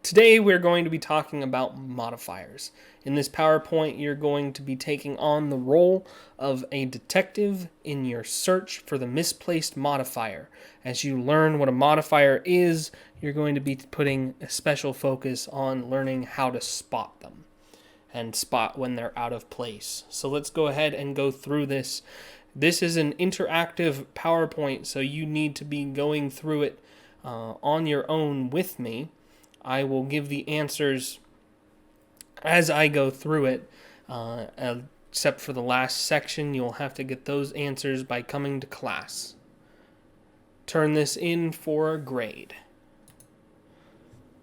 Today we're going to be talking about modifiers. In this PowerPoint, you're going to be taking on the role of a detective in your search for the misplaced modifier. As you learn what a modifier is, you're going to be putting a special focus on learning how to spot them and spot when they're out of place. So let's go ahead and go through this. This is an interactive PowerPoint, so you need to be going through it on your own with me. I will give the answers as I go through it, except for the last section. You'll have to get those answers by coming to class. Turn this in for a grade.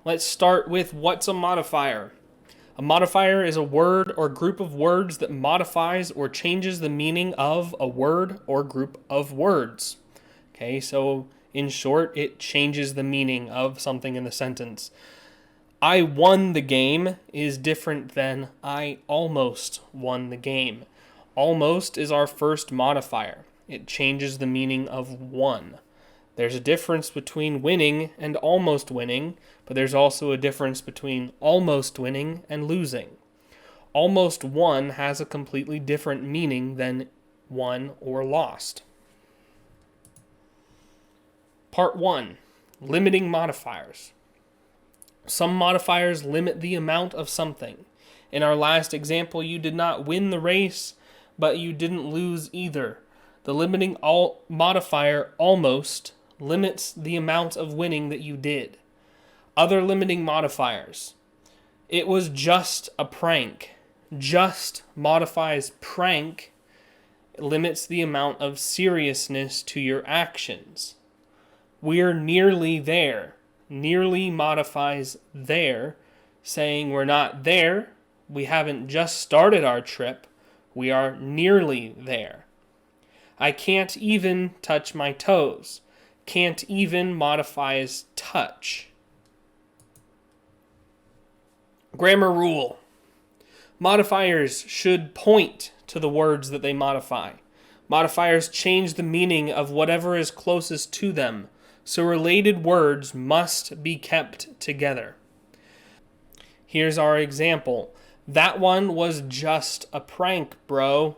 Let's start with what's a modifier. A modifier is a word or group of words that modifies or changes the meaning of a word or group of words. Okay, so in short, it changes the meaning of something in the sentence. I won the game is different than I almost won the game. Almost is our first modifier. It changes the meaning of won. There's a difference between winning and almost winning, but there's also a difference between almost winning and losing. Almost won has a completely different meaning than won or lost. Part 1. Limiting modifiers. Some modifiers limit the amount of something. In our last example, you did not win the race, but you didn't lose either. The limiting modifier almost limits the amount of winning that you did. Other limiting modifiers. It was just a prank. Just modifies prank. It limits the amount of seriousness to your actions. We're nearly there. Nearly modifies there, saying we're not there, we haven't just started our trip, we are nearly there. I can't even touch my toes. Can't even modifies touch. Grammar rule. Modifiers should point to the words that they modify. Modifiers change the meaning of whatever is closest to them, so related words must be kept together. Here's our example. That one was just a prank, bro.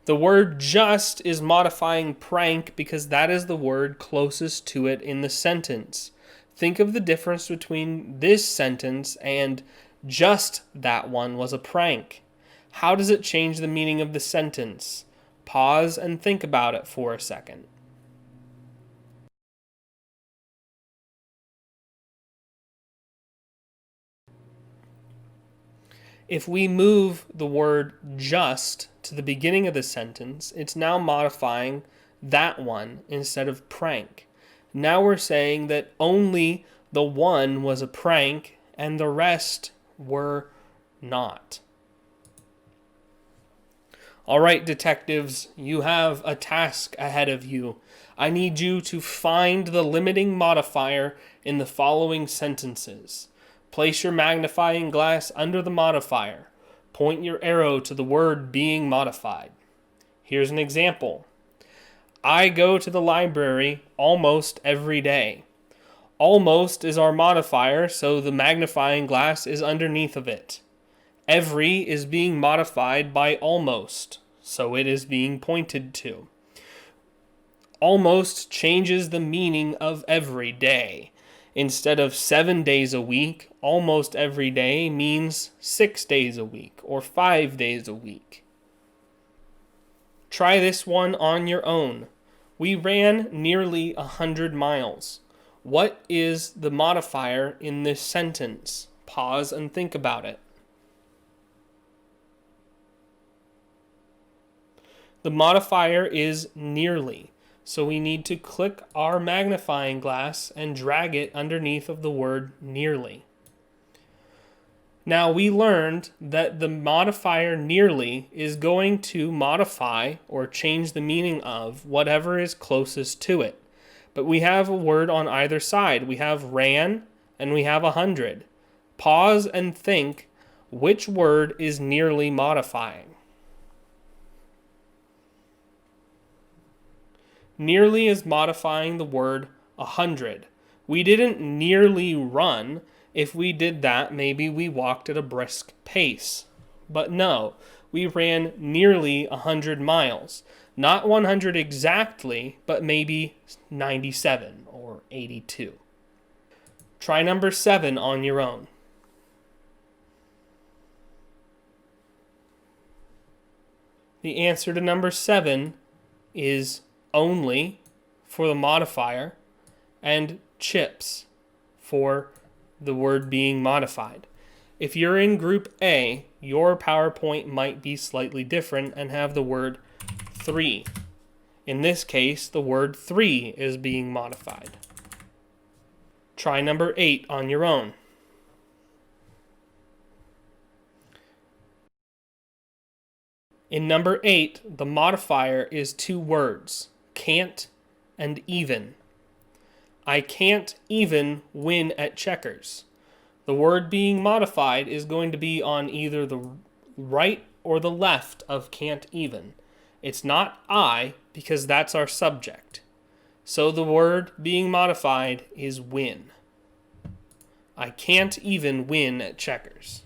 The word just is modifying prank because that is the word closest to it in the sentence. Think of the difference between this sentence and just that one was a prank. How does it change the meaning of the sentence? Pause and think about it for a second. If we move the word just to the beginning of the sentence, it's now modifying that one instead of prank. Now we're saying that only the one was a prank and the rest were not. All right, detectives, you have a task ahead of you. I need you to find the limiting modifier in the following sentences. Place your magnifying glass under the modifier. Point your arrow to the word being modified. Here's an example. I go to the library almost every day. Almost is our modifier, so the magnifying glass is underneath of it. Every is being modified by almost, so it is being pointed to. Almost changes the meaning of every day. Instead of 7 days a week, almost every day means 6 days a week or 5 days a week. Try this one on your own. We ran nearly 100 miles. What is the modifier in this sentence? Pause and think about it. The modifier is nearly. So we need to click our magnifying glass and drag it underneath of the word nearly. Now we learned that the modifier nearly is going to modify or change the meaning of whatever is closest to it. But we have a word on either side. We have ran and we have 100. Pause and think which word is nearly modifying. Nearly is modifying the word 100. We didn't nearly run. If we did that, maybe we walked at a brisk pace. But no, we ran nearly 100 miles. Not 100 exactly, but maybe 97 or 82. Try number 7 on your own. The answer to number 7 is only for the modifier and chips for the word being modified. If you're in group A, your PowerPoint might be slightly different and have the word 3. In this case, the word 3 is being modified. Try number 8 on your own. In number 8, the modifier is 2 words, can't and even. I can't even win at checkers. The word being modified is going to be on either the right or the left of can't even. It's not I, because that's our subject. So the word being modified is win. I can't even win at checkers.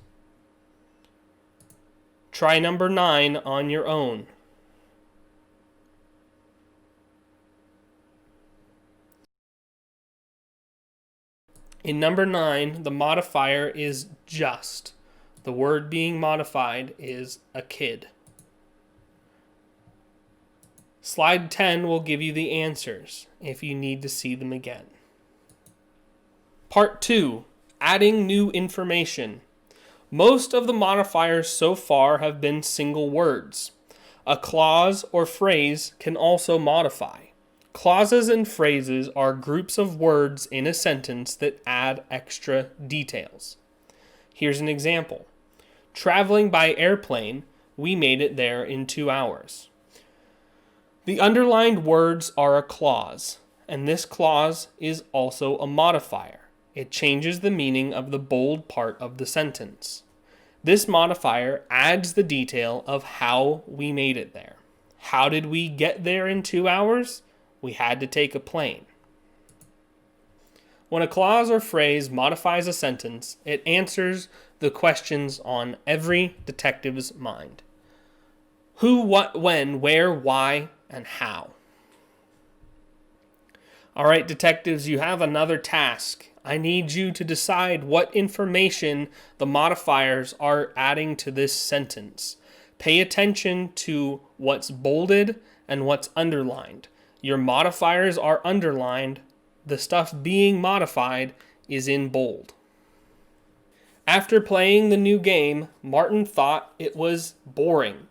Try number 9 on your own. In number 9, the modifier is just. The word being modified is a kid. Slide 10 will give you the answers if you need to see them again. Part 2, adding new information. Most of the modifiers so far have been single words. A clause or phrase can also modify. Clauses and phrases are groups of words in a sentence that add extra details. Here's an example. Traveling by airplane, we made it there in 2 hours. The underlined words are a clause, and this clause is also a modifier. It changes the meaning of the bold part of the sentence. This modifier adds the detail of how we made it there. How did we get there in 2 hours? We had to take a plane. When a clause or phrase modifies a sentence, it answers the questions on every detective's mind. Who, what, when, where, why, and how. All right, detectives, you have another task. I need you to decide what information the modifiers are adding to this sentence. Pay attention to what's bolded and what's underlined. Your modifiers are underlined. The stuff being modified is in bold. After playing the new game, Martin thought it was boring.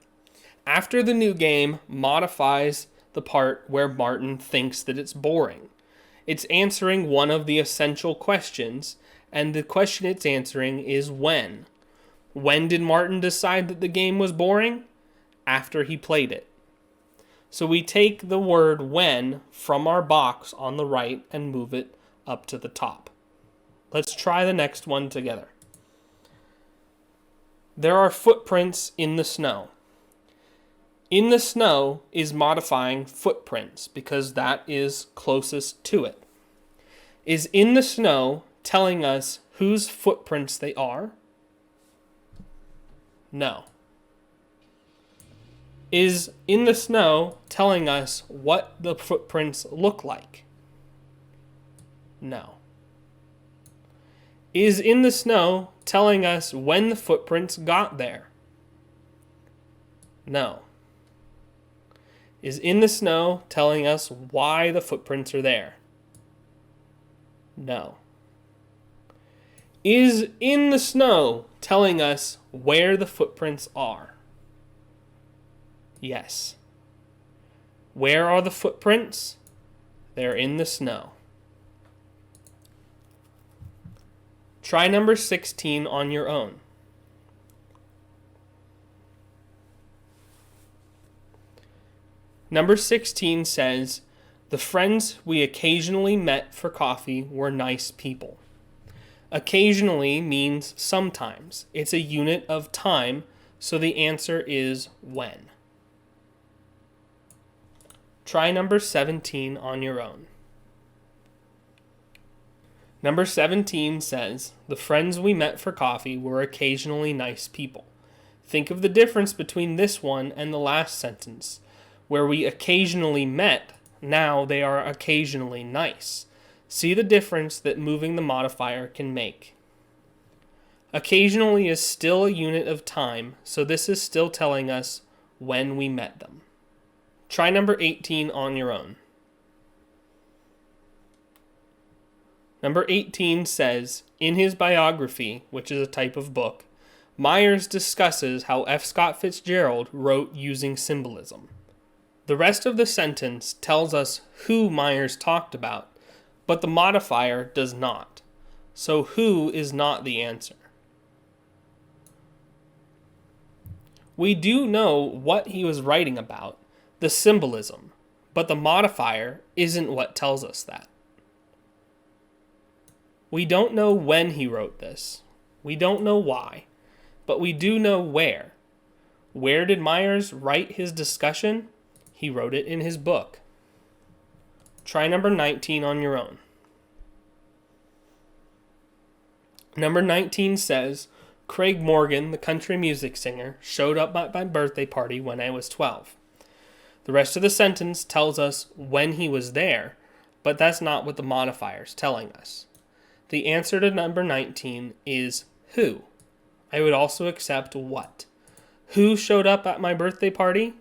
After the new game modifies the part where Martin thinks that it's boring. It's answering one of the essential questions, and the question it's answering is when. When did Martin decide that the game was boring? After he played it. So we take the word when from our box on the right and move it up to the top. Let's try the next one together. There are footprints in the snow. In the snow is modifying footprints because that is closest to it. Is in the snow telling us whose footprints they are? No. Is in the snow telling us what the footprints look like? No. Is in the snow telling us when the footprints got there? No. Is in the snow telling us why the footprints are there? No. Is in the snow telling us where the footprints are? Yes. Where are the footprints? They're in the snow. Try number 16 on your own. Number 16 says, the friends we occasionally met for coffee were nice people. Occasionally means sometimes. It's a unit of time, so the answer is when. Try number 17 on your own. Number 17 says, the friends we met for coffee were occasionally nice people. Think of the difference between this one and the last sentence, where we occasionally met, now they are occasionally nice. See the difference that moving the modifier can make. Occasionally is still a unit of time, so this is still telling us when we met them. Try number 18 on your own. Number 18 says, in his biography, which is a type of book, Myers discusses how F. Scott Fitzgerald wrote using symbolism. The rest of the sentence tells us who Myers talked about, but the modifier does not. So who is not the answer. We do know what he was writing about, the symbolism, but the modifier isn't what tells us that. We don't know when he wrote this. We don't know why, but we do know where. Where did Myers write his discussion? He wrote it in his book. Try number 19 on your own. Number 19 says, Craig Morgan, the country music singer, showed up at my birthday party when I was 12. The rest of the sentence tells us when he was there, but that's not what the modifier is telling us. The answer to number 19 is who. I would also accept what. Who showed up at my birthday party?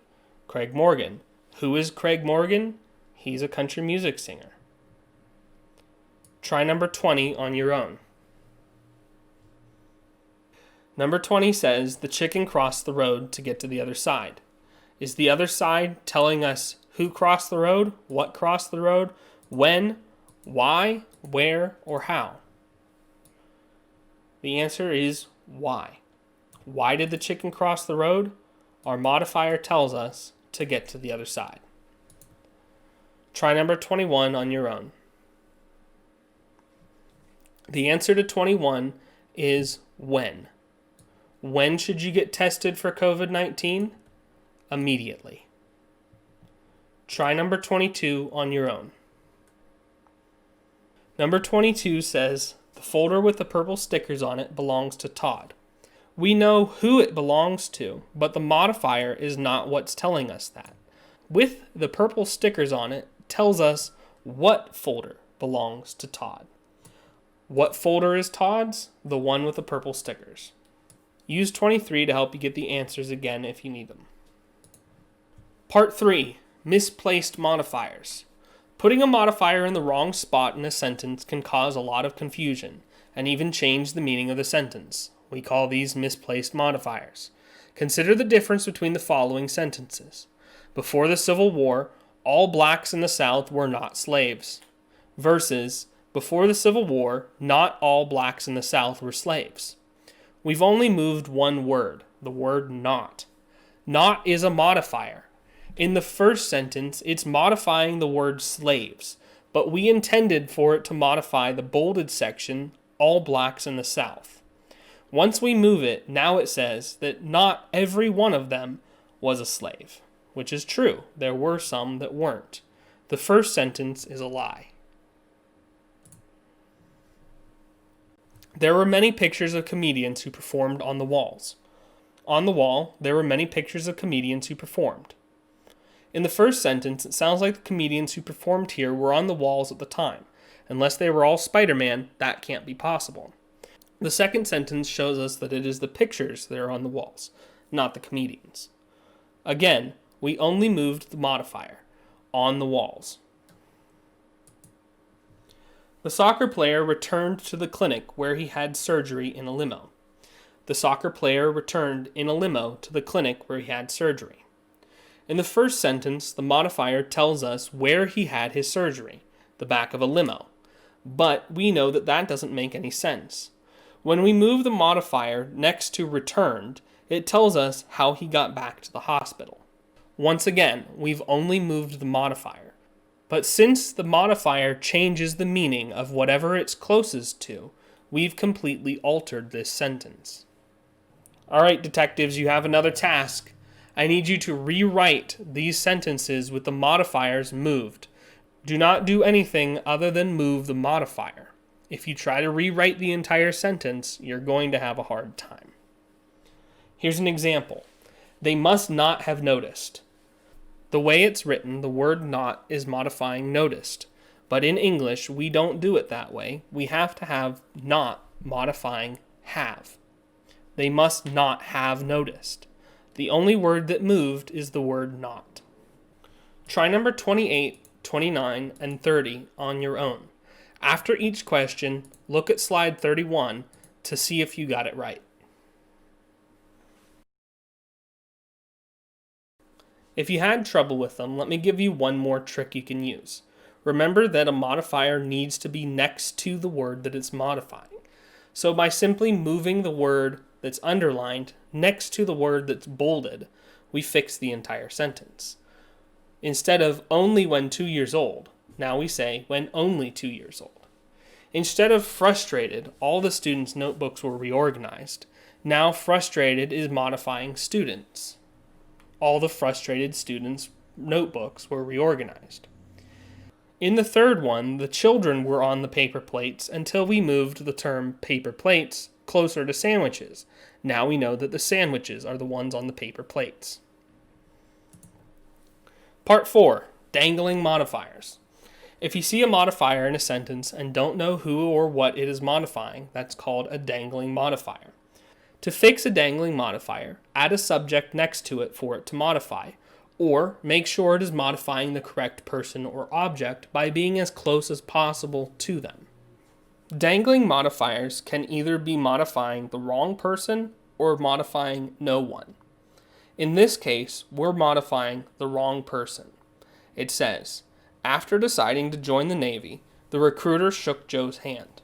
Craig Morgan. Who is Craig Morgan? He's a country music singer. Try number 20 on your own. Number 20 says, the chicken crossed the road to get to the other side. Is the other side telling us who crossed the road, what crossed the road, when, why, where, or how? The answer is why. Why did the chicken cross the road? Our modifier tells us to get to the other side. Try number 21 on your own. The answer to 21 is when. When should you get tested for COVID-19? Immediately. Try number 22 on your own. Number 22 says, the folder with the purple stickers on it belongs to Todd. We know who it belongs to, but the modifier is not what's telling us that. With the purple stickers on it tells us what folder belongs to Todd. What folder is Todd's? The one with the purple stickers. Use 23 to help you get the answers again if you need them. Part 3. Misplaced modifiers. Putting a modifier in the wrong spot in a sentence can cause a lot of confusion and even change the meaning of the sentence. We call these misplaced modifiers. Consider the difference between the following sentences. Before the Civil War, all blacks in the South were not slaves. Versus, before the Civil War, not all blacks in the South were slaves. We've only moved one word, the word not. Not is a modifier. In the first sentence, it's modifying the word slaves, but we intended for it to modify the bolded section, all blacks in the South. Once we move it, now it says that not every one of them was a slave, which is true. There were some that weren't. The first sentence is a lie. There were many pictures of comedians who performed on the walls. On the wall, there were many pictures of comedians who performed. In the first sentence, it sounds like the comedians who performed here were on the walls at the time. Unless they were all Spider-Man, that can't be possible. The second sentence shows us that it is the pictures that are on the walls, not the comedians. Again, we only moved the modifier, on the walls. The soccer player returned to the clinic where he had surgery in a limo. The soccer player returned in a limo to the clinic where he had surgery. In the first sentence, the modifier tells us where he had his surgery, the back of a limo. But we know that that doesn't make any sense. When we move the modifier next to returned, it tells us how he got back to the hospital. Once again, we've only moved the modifier. But since the modifier changes the meaning of whatever it's closest to, we've completely altered this sentence. Alright, detectives, you have another task. I need you to rewrite these sentences with the modifiers moved. Do not do anything other than move the modifier. if you try to rewrite the entire sentence, you're going to have a hard time. Here's an example. They must not have noticed. The way it's written, the word not is modifying noticed. But in English, we don't do it that way. We have to have not modifying have. They must not have noticed. The only word that moved is the word not. Try number 28, 29, and 30 on your own. After each question, look at slide 31 to see if you got it right. If you had trouble with them, let me give you one more trick you can use. Remember that a modifier needs to be next to the word that it's modifying. So by simply moving the word that's underlined next to the word that's bolded, we fix the entire sentence. Instead of only when 2 years old, now we say when only 2 years old. Instead of frustrated, all the students' notebooks were reorganized. Now frustrated is modifying students. All the frustrated students' notebooks were reorganized. In the third one, the children were on the paper plates until we moved the term paper plates closer to sandwiches. Now we know that the sandwiches are the ones on the paper plates. Part 4, dangling modifiers. If you see a modifier in a sentence and don't know who or what it is modifying, that's called a dangling modifier. To fix a dangling modifier, add a subject next to it for it to modify, or make sure it is modifying the correct person or object by being as close as possible to them. Dangling modifiers can either be modifying the wrong person or modifying no one. In this case, we're modifying the wrong person. It says, after deciding to join the Navy, the recruiter shook Joe's hand.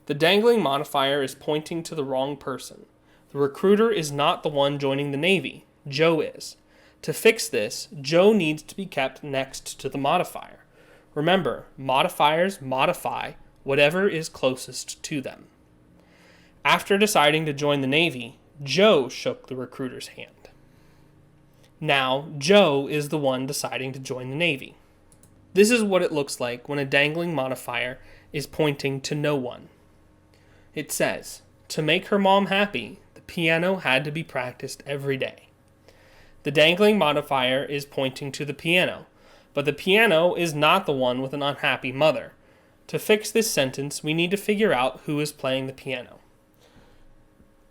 The dangling modifier is pointing to the wrong person. The recruiter is not the one joining the Navy. Joe is. To fix this, Joe needs to be kept next to the modifier. Remember, modifiers modify whatever is closest to them. After deciding to join the Navy, Joe shook the recruiter's hand. Now, Joe is the one deciding to join the Navy. This is what it looks like when a dangling modifier is pointing to no one. It says, to make her mom happy, the piano had to be practiced every day. The dangling modifier is pointing to the piano, but the piano is not the one with an unhappy mother. To fix this sentence, we need to figure out who is playing the piano.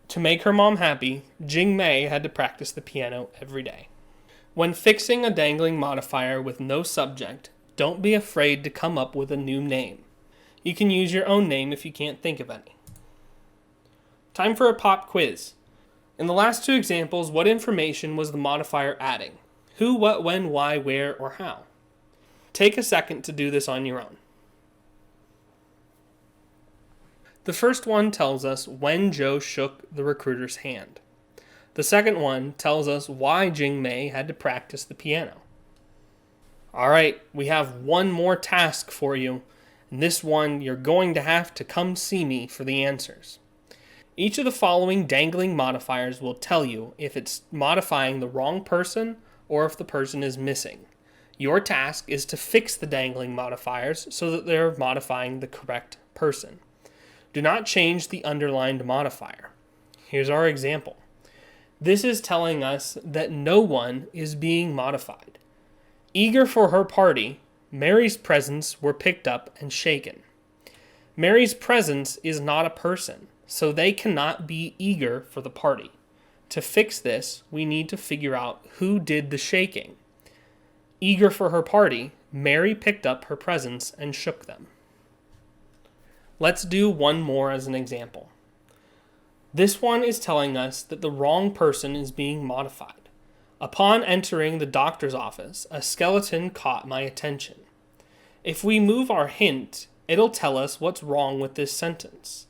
To make her mom happy, Jing Mei had to practice the piano every day. When fixing a dangling modifier with no subject, don't be afraid to come up with a new name. You can use your own name if you can't think of any. Time for a pop quiz. In the last two examples, what information was the modifier adding? Who, what, when, why, where, or how? Take a second to do this on your own. The first one tells us when Joe shook the recruiter's hand. The second one tells us why Jing Mei had to practice the piano. Alright, we have one more task for you, and this one you're going to have to come see me for the answers. Each of the following dangling modifiers will tell you if it's modifying the wrong person or if the person is missing. Your task is to fix the dangling modifiers so that they're modifying the correct person. Do not change the underlined modifier. Here's our example. This is telling us that no one is being modified. Eager for her party, Mary's presents were picked up and shaken. Mary's presence is not a person, so they cannot be eager for the party. To fix this, we need to figure out who did the shaking. Eager for her party, Mary picked up her presents and shook them. Let's do one more as an example. This one is telling us that the wrong person is being modified. Upon entering the doctor's office, a skeleton caught my attention. If we move our hint, it'll tell us what's wrong with this sentence.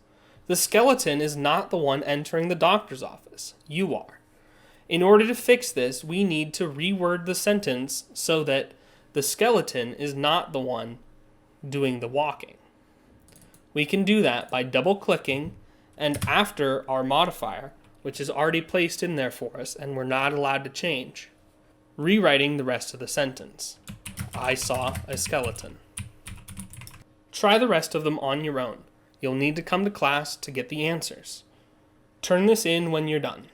The skeleton is not the one entering the doctor's office. You are. In order to fix this, we need to reword the sentence so that the skeleton is not the one doing the walking. We can do that by double-clicking and after our modifier, which is already placed in there for us and we're not allowed to change, rewriting the rest of the sentence. I saw a skeleton. Try the rest of them on your own. You'll need to come to class to get the answers. Turn this in when you're done.